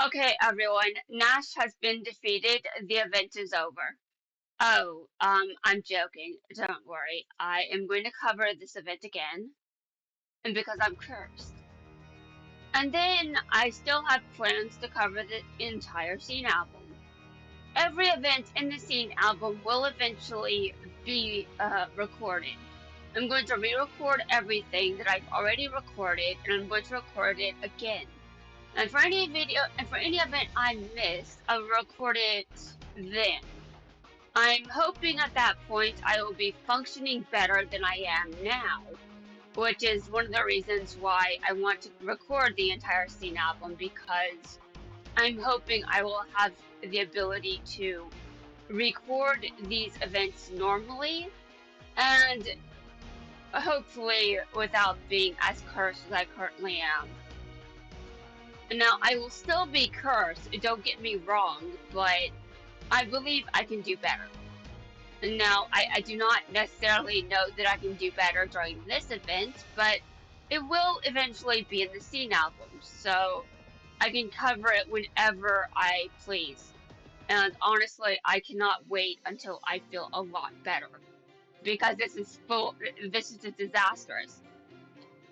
Okay, everyone, Nash has been defeated. The event is over. Oh, I'm joking. Don't worry. I am going to cover this event again, and because I'm cursed. And then I still have plans to cover the entire scene album. Every event in the scene album will eventually be recorded. I'm going to re-record everything that I've already recorded, and I'm going to record it again. And for any event I missed, I'll record it then. I'm hoping at that point I will be functioning better than I am now, which is one of the reasons why I want to record the entire scene album because I'm hoping I will have the ability to record these events normally and hopefully without being as cursed as I currently am. Now, I will still be cursed, don't get me wrong, but I believe I can do better. Now, I do not necessarily know that I can do better during this event, but it will eventually be in the scene album, so I can cover it whenever I please. And honestly, I cannot wait until I feel a lot better because this is disastrous.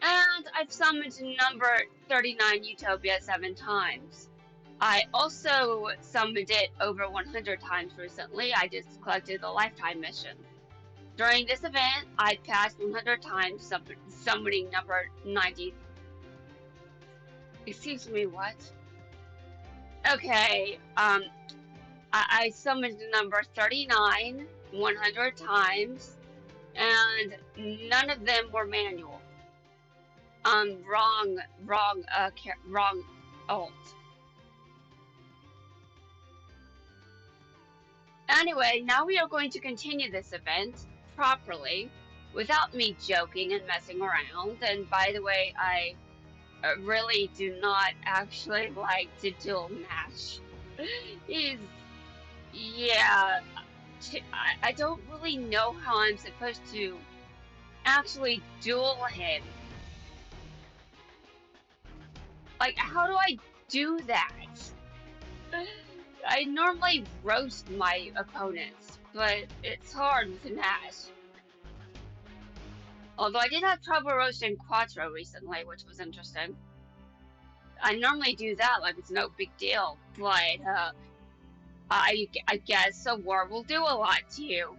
And I've summoned number 39 Utopia 7 times. I also summoned it over 100 times recently. I just collected the lifetime mission. During this event, I passed 100 times summoning number 90. Excuse me, what? Okay, I summoned the number 39 100 times, and none of them were manual. Wrong alt. Anyway, now we are going to continue this event properly without me joking and messing around. And by the way, I really do not actually like to duel Nash. He's, yeah, I don't really know how I'm supposed to actually duel him. Like, how do I do that? I normally roast my opponents, but it's hard with Nash. Although I did have trouble roasting Quattro recently, which was interesting. I normally do that like it's no big deal, but I guess a war will do a lot to you,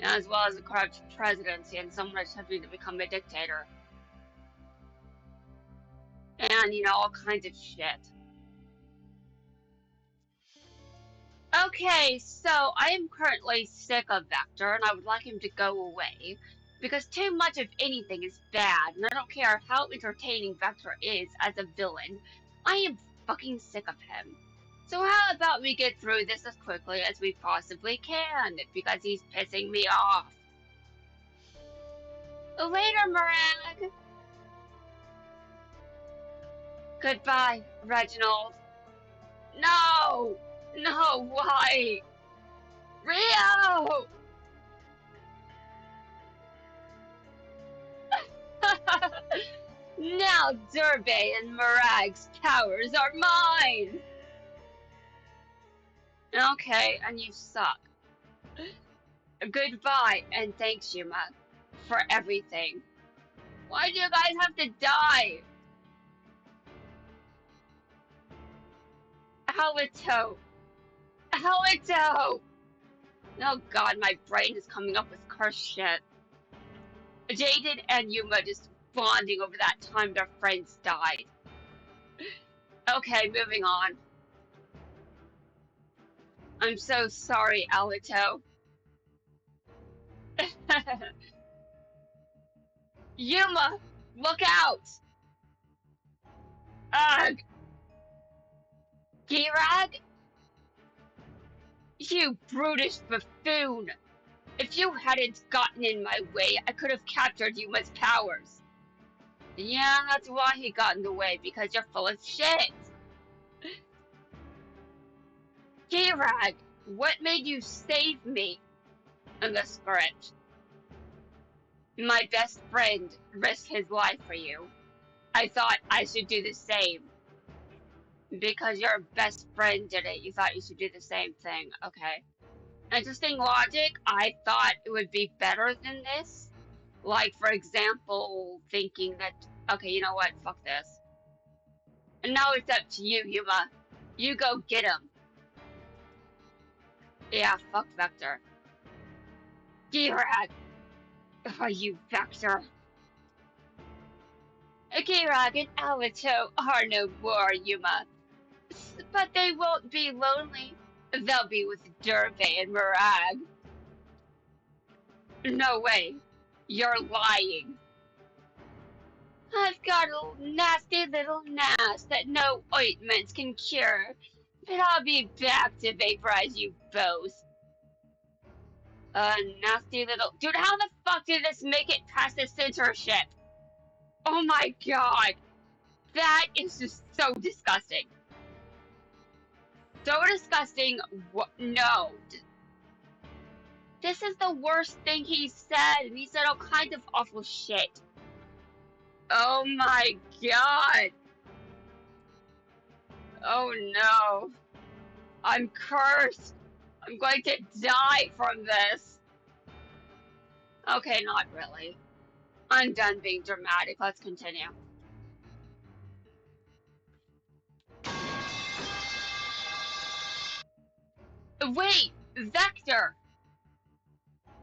as well as a corrupt presidency and someone attempting to become a dictator, and all kinds of shit. Okay, so I am currently sick of Vector, and I would like him to go away. Because too much of anything is bad, and I don't care how entertaining Vector is as a villain. I am fucking sick of him. So how about we get through this as quickly as we possibly can, because he's pissing me off. Later, Marag! Goodbye, Reginald. No! No, why? Rio! Now Derbe and Marag's powers are mine! Okay, and you suck. Goodbye, and thanks, Yuma, for everything. Why do you guys have to die? Halito! Halito! Oh god, my brain is coming up with cursed shit. Jaden and Yuma just bonding over that time their friends died. Okay, moving on. I'm so sorry, Alito. Yuma! Look out! Ugh! Girag? You brutish buffoon! If you hadn't gotten in my way, I could have captured Yuma's powers. Yeah, that's why he got in the way, because you're full of shit. Girag, what made you save me in the script? My best friend risked his life for you. I thought I should do the same. Because your best friend did it, you thought you should do the same thing. Okay. Interesting logic. I thought it would be better than this. Like, for example, thinking that, okay, you know what? Fuck this. And now it's up to you, Yuma. You go get him. Yeah, fuck Vector. G-Rag. Oh, you Vector. G-Rag and Alito are no more, Yuma. But they won't be lonely. They'll be with Derby and Murag. No way. You're lying. I've got a nasty little nast that no ointments can cure. But I'll be back to vaporize you both. Nasty little... Dude, how the fuck did this make it past the censorship? Oh my god. That is just so disgusting. So disgusting. No. This is the worst thing he said. And he said all kinds of awful shit. Oh my god. Oh no. I'm cursed. I'm going to die from this. Okay, not really. I'm done being dramatic. Let's continue. Wait! Vector!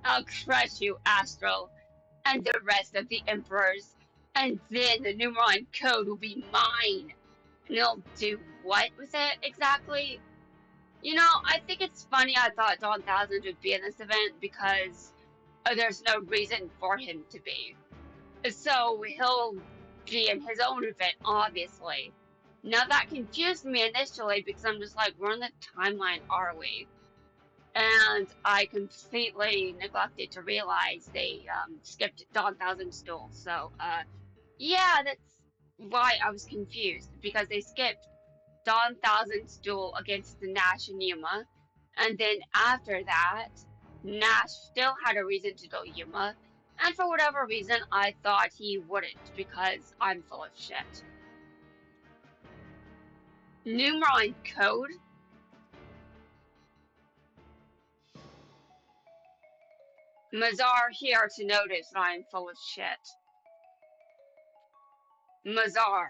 I'll crush you, Astral, and the rest of the Emperors, and then the Numeron code will be mine. And you'll do what with it, exactly? You know, I think it's funny I thought Dawn Thousand would be in this event because there's no reason for him to be. So he'll be in his own event, obviously. Now that confused me initially because I'm just like, where in the timeline are we? And I completely neglected to realize they skipped Dawn Thousand's duel. So, yeah, that's why I was confused because they skipped Dawn Thousand's duel against the Nash and Yuma, and then after that, Nash still had a reason to duel Yuma, and for whatever reason, I thought he wouldn't because I'm full of shit. Numeron code? Mazar here to notice that I am full of shit. Mazar,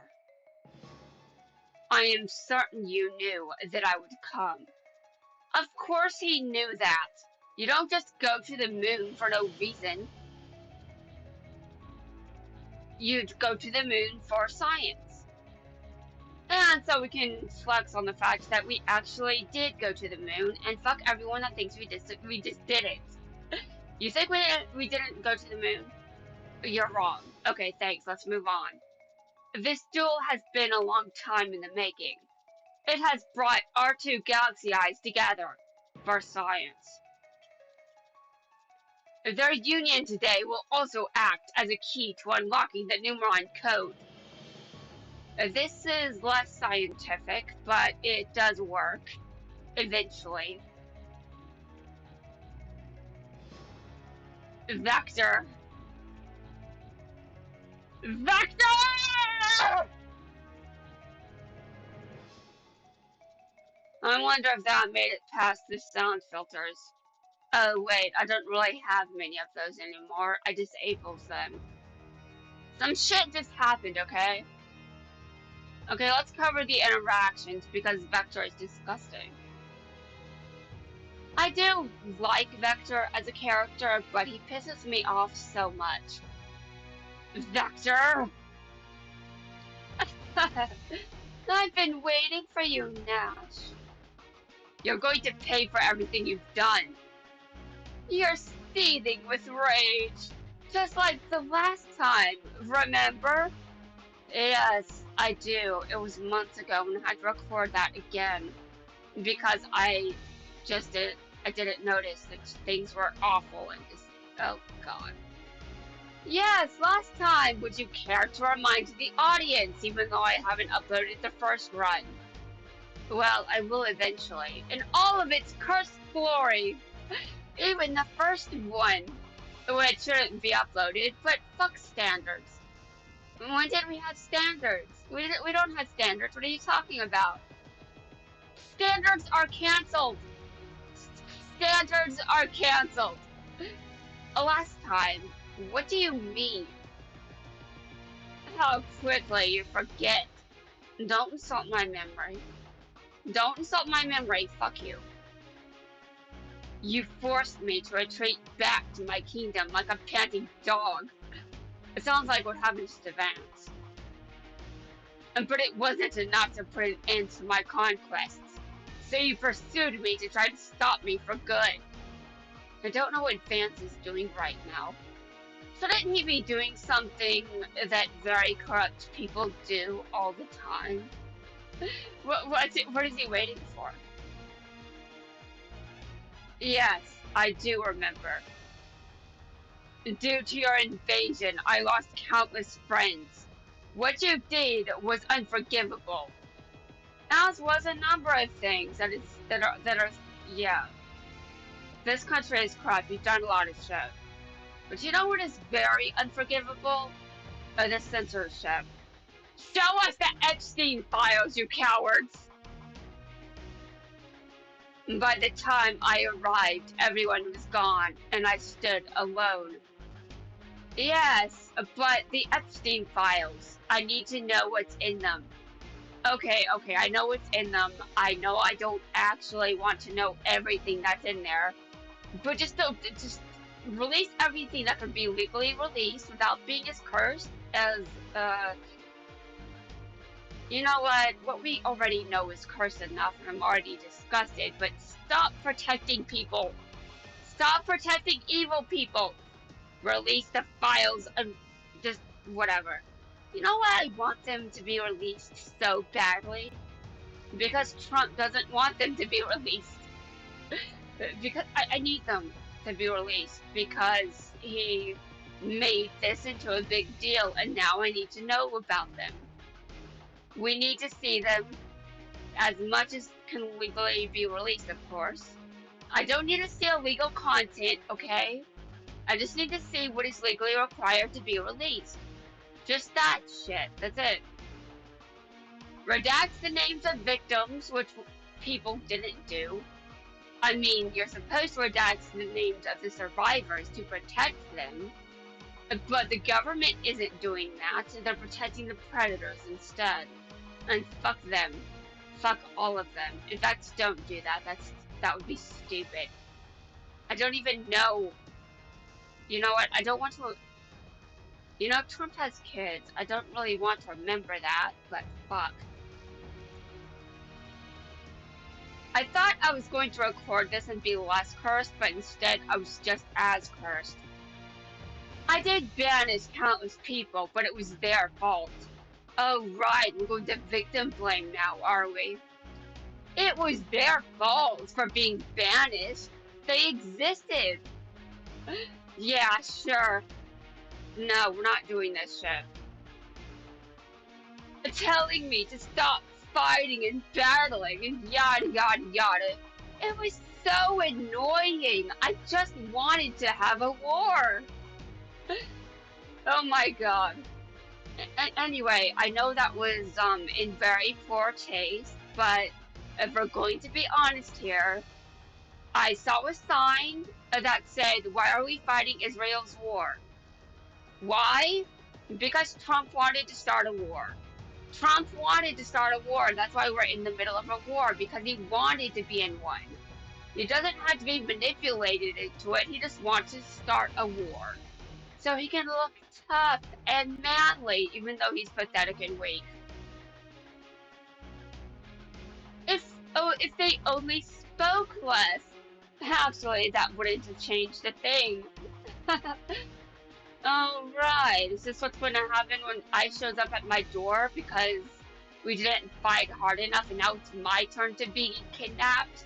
I am certain you knew that I would come. Of course he knew that. You don't just go to the moon for no reason. You'd go to the moon for science. And so we can flex on the fact that we actually did go to the moon and fuck everyone that thinks we just didn't. You think we didn't go to the moon? You're wrong. Okay, thanks. Let's move on. This duel has been a long time in the making. It has brought our two galaxy eyes together for science. Their union today will also act as a key to unlocking the Numeron code. This is less scientific, but it does work. Eventually. Vector! Vector! I wonder if that made it past the sound filters. Oh wait, I don't really have many of those anymore. I disabled them. Some shit just happened, okay? Okay, let's cover the interactions because Vector is disgusting. I do like Vector as a character, but he pisses me off so much. Vector! I've been waiting for you, Nash. You're going to pay for everything you've done. You're seething with rage. Just like the last time, remember? Yes, I do. It was months ago when I had to record that again. Because I didn't notice that things were awful and just, oh god. Yes, last time. Would you care to remind the audience, even though I haven't uploaded the first run? Well, I will eventually. In all of its cursed glory. Even the first one. Which shouldn't be uploaded, but fuck standards. When did we have standards? We don't have standards. What are you talking about? Standards are canceled. Standards are canceled. Last time. What do you mean? How quickly you forget. Don't insult my memory. Don't insult my memory. Fuck you. You forced me to retreat back to my kingdom like a panting dog. It sounds like what happens to Vance. But it wasn't enough to put an end to my conquests. So you pursued me to try to stop me for good. I don't know what Vance is doing right now. Shouldn't he be doing something that very corrupt people do all the time? What is he waiting for? Yes, I do remember. Due to your invasion, I lost countless friends. What you did was unforgivable. As was a number of things that are yeah. This country is corrupt. We've done a lot of shit. But you know what is very unforgivable? The censorship. Show us the Epstein files, you cowards! By the time I arrived, everyone was gone, and I stood alone. Yes, but the Epstein files. I need to know what's in them. Okay, I know what's in them. I know I don't actually want to know everything that's in there. But just release everything that can be legally released without being as cursed as, uh, you know what? What we already know is cursed enough, and I'm already disgusted. But stop protecting people. Stop protecting evil people. Release the files and just whatever. You know why I want them to be released so badly? Because Trump doesn't want them to be released. Because I need them to be released because he made this into a big deal and now I need to know about them. We need to see them as much as can legally be released, of course. I don't need to see illegal content, okay? I just need to see what is legally required to be released. Just that shit. That's it. Redact the names of victims, which people didn't do. I mean, you're supposed to redact the names of the survivors to protect them, but the government isn't doing that. They're protecting the predators instead. And fuck them. Fuck all of them. In fact, don't do that. That would be stupid. I don't even know. You know what? I don't want to. You know, Trump has kids. I don't really want to remember that, but fuck. I thought I was going to record this and be less cursed, but instead I was just as cursed. I did banish countless people, but it was their fault. Oh right, we're going to victim blame now, are we? It was their fault for being banished. They existed. Yeah, sure. No, we're not doing this shit. Telling me to stop fighting and battling and yada yada yada. It was so annoying. I just wanted to have a war. Oh my god. Anyway, I know that was in very poor taste, but if we're going to be honest here, I saw a sign that said, "Why are we fighting Israel's war?" Why? Because Trump wanted to start a war. Trump wanted to start a war. That's why we're in the middle of a war, because he wanted to be in one. He doesn't have to be manipulated into it. He just wants to start a war. So he can look tough and manly, even though he's pathetic and weak. If they only spoke less. Actually, that wouldn't have changed a thing. Oh right, is this what's gonna happen when I shows up at my door because we didn't fight hard enough and now it's my turn to be kidnapped?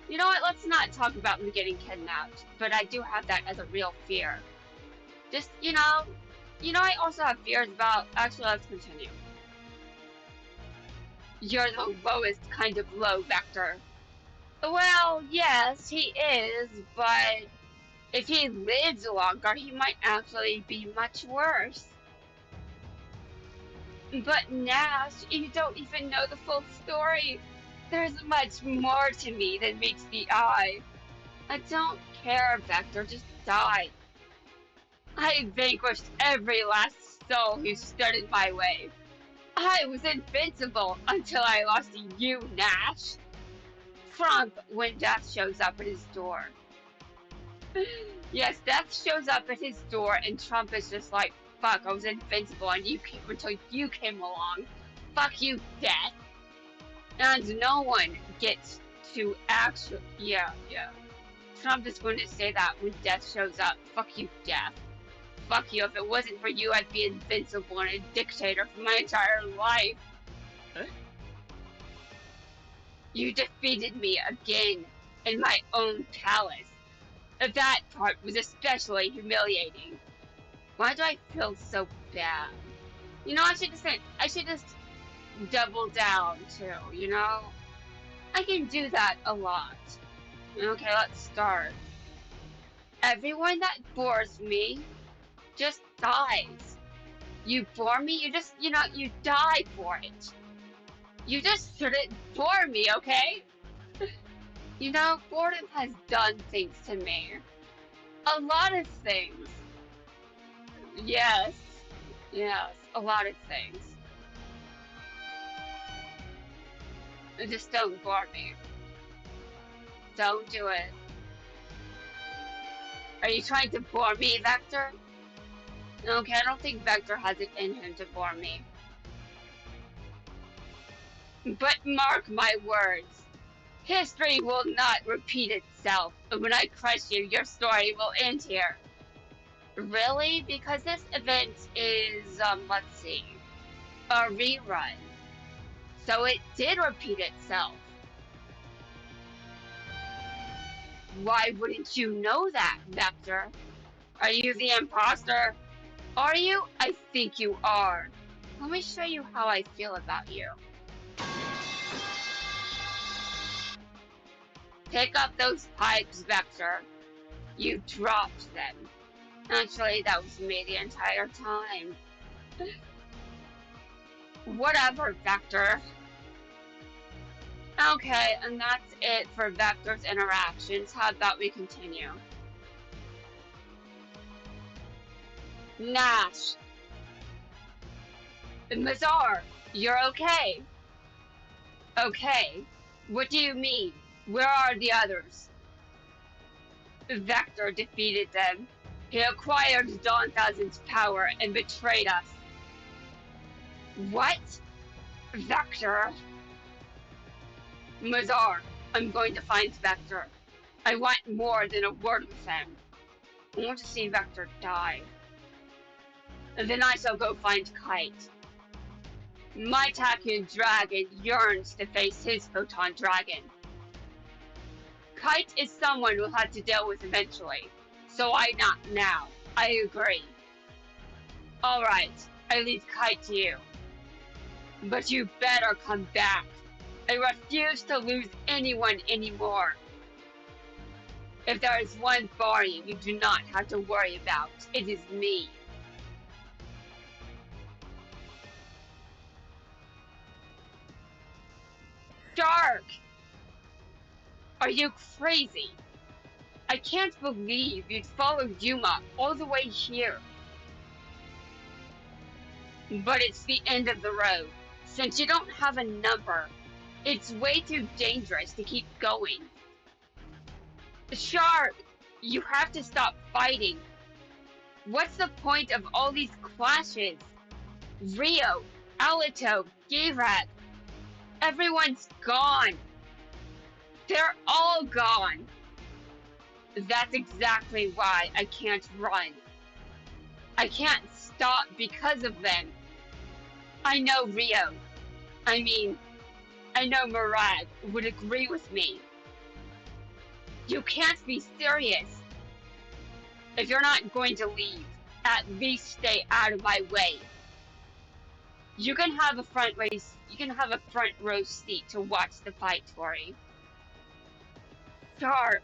You know what, let's not talk about me getting kidnapped, but I do have that as a real fear. Just, I also have fears about, actually let's continue. You're the lowest kind of low vector. Well, yes, he is, but if he lives longer, he might actually be much worse. But Nash, you don't even know the full story. There's much more to me than meets the eye. I don't care, Vector, just die. I vanquished every last soul who stood in my way. I was invincible until I lost to you, Nash. Trump when death shows up at his door. Yes, death shows up at his door and Trump is just like, fuck, I was invincible and you came until you came along. Fuck you, death. And no one gets to actually, yeah. Trump is going to say that when death shows up. Fuck you, death. Fuck you. If it wasn't for you, I'd be invincible and a dictator for my entire life. Huh? You defeated me again in my own palace. That part was especially humiliating. Why do I feel so bad? You know, I should just double down too, you know? I can do that a lot. Okay, let's start. Everyone that bores me just dies. You bore me, you die for it. You just shouldn't bore me, okay? You know, boredom has done things to me. A lot of things. Yes. Yes, a lot of things. Just don't bore me. Don't do it. Are you trying to bore me, Vector? Okay, I don't think Vector has it in him to bore me. But mark my words. History will not repeat itself. When I crush you, your story will end here. Really? Because this event is, let's see, a rerun. So it did repeat itself. Why wouldn't you know that, Vector? Are you the imposter? Are you? I think you are. Let me show you how I feel about you. Pick up those pipes, Vector. You dropped them. Actually, that was me the entire time. Whatever, Vector. Okay, and that's it for Vector's interactions. How about we continue? Nash. Mazar, you're okay. Okay. What do you mean? Where are the others? Vector defeated them. He acquired Dawn Thousand's power and betrayed us. What? Vector? Mazar, I'm going to find Vector. I want more than a word with him. I want to see Vector die. And then I shall go find Kite. My Tachyon dragon yearns to face his photon dragon. Kite is someone we'll have to deal with eventually, so why not now? I agree. Alright, I leave Kite to you. But you better come back. I refuse to lose anyone anymore. If there is one body you do not have to worry about, it is me. Shark! Are you crazy? I can't believe you'd followed Yuma all the way here. But it's the end of the road. Since you don't have a number, it's way too dangerous to keep going. Shark! You have to stop fighting. What's the point of all these clashes? Rio, Alito, Girat, everyone's gone. They're all gone. That's exactly why I can't run. I can't stop because of them. I know Rio. I mean, I know Murad would agree with me. You can't be serious. If you're not going to leave, at least stay out of my way. You can have a front row seat to watch the fight, Tori. Shark.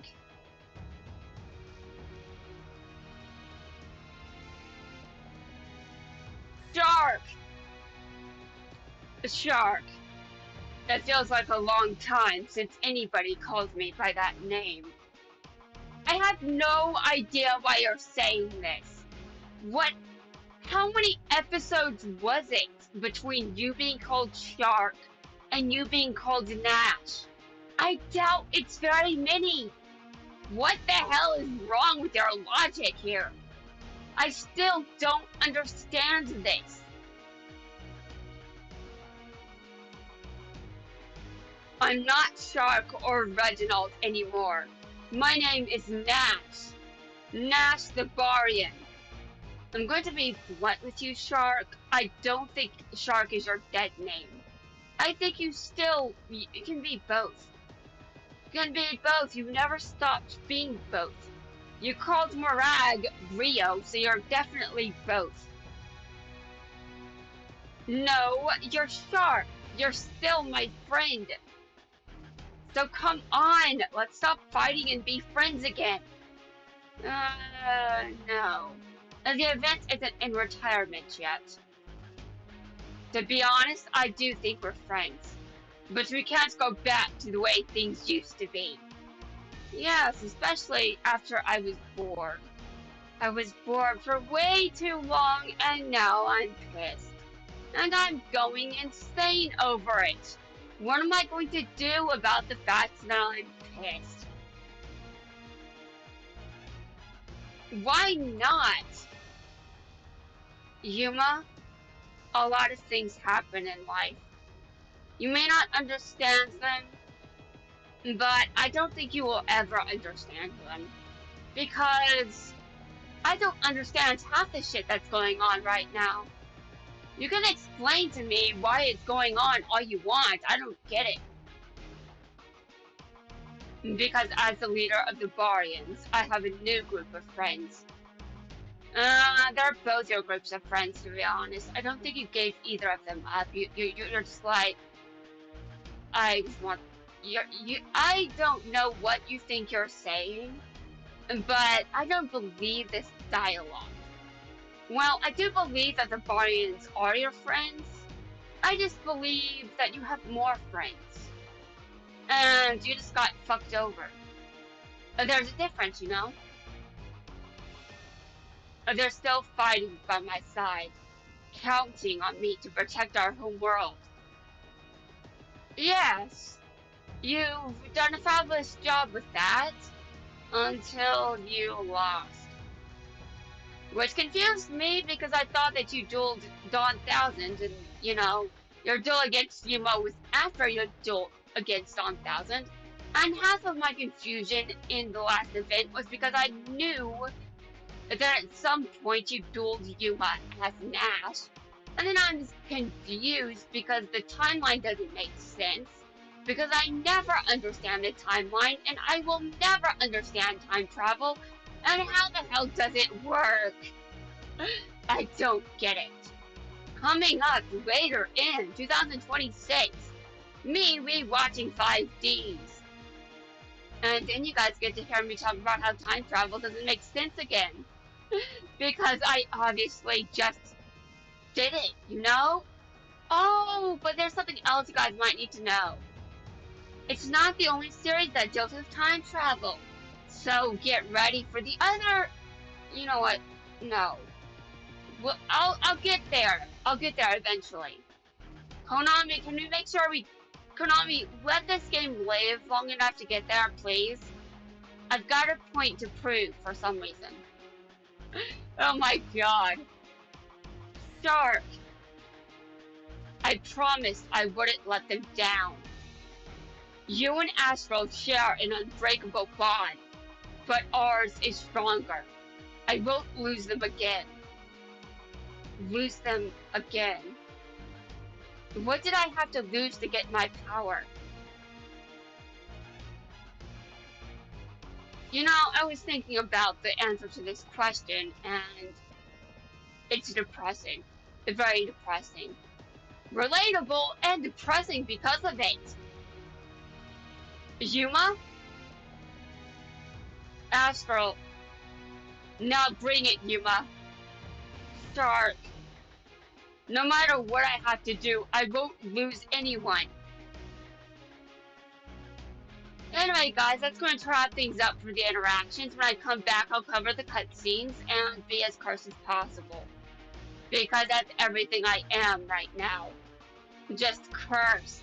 Shark. Shark. It feels like a long time since anybody called me by that name. I have no idea why you're saying this. What? How many episodes was it between you being called Shark and you being called Nash? I doubt it's very many. What the hell is wrong with your logic here? I still don't understand this. I'm not Shark or Reginald anymore. My name is Nash. Nash the Barian. I'm going to be blunt with you, Shark. I don't think Shark is your dead name. I think you can be both. You can be both. You never stopped being both. You called Morag Rio, so you're definitely both. No, you're Shark. You're still my friend. So come on, let's stop fighting and be friends again. No. The event isn't in retirement yet. To be honest, I do think we're friends. But we can't go back to the way things used to be. Yes, especially after I was bored. I was bored for way too long and now I'm pissed. And I'm going insane over it. What am I going to do about the fact that I'm pissed? Why not? Yuma, a lot of things happen in life. You may not understand them, but I don't think you will ever understand them. Because I don't understand half the shit that's going on right now. You can explain to me why it's going on all you want, I don't get it. Because as the leader of the Barians, I have a new group of friends. They're both your groups of friends, to be honest. I don't think you gave either of them up. You're just like, I just want, I don't know what you think you're saying, but I don't believe this dialogue. Well, I do believe that the Barians are your friends. I just believe that you have more friends. And you just got fucked over. There's a difference, you know? They're still fighting by my side, counting on me to protect our home world. Yes, you've done a fabulous job with that until you lost. Which confused me because I thought that you dueled Dawn Thousand and, your duel against Yuma was after your duel against Dawn Thousand. And half of my confusion in the last event was because I knew that at some point you dueled Yuma as Nash. And then I'm confused because the timeline doesn't make sense. Because I never understand the timeline and I will never understand time travel. And how the hell does it work? I don't get it. Coming up later in 2026, me rewatching 5Ds. And then you guys get to hear me talk about how time travel doesn't make sense again. Because I obviously just did it, you know? Oh, but there's something else you guys might need to know. It's not the only series that deals with time travel. So get ready for the other. You know what? No. Well, I'll get there. I'll get there eventually. Konami, can we make sure Konami, let this game live long enough to get there, please? I've got a point to prove for some reason. Oh my god. Shark! I promised I wouldn't let them down. You and Astro share an unbreakable bond, but ours is stronger. I won't lose them again. Lose them again. What did I have to lose to get my power? You know, I was thinking about the answer to this question, and it's depressing. Very depressing. Relatable and depressing because of it. Yuma? Astral. Now bring it, Yuma. Shark. No matter what I have to do, I won't lose anyone. Anyway, guys, that's going to wrap things up for the interactions. When I come back, I'll cover the cutscenes and be as cursed as possible. Because that's everything I am right now. Just cursed.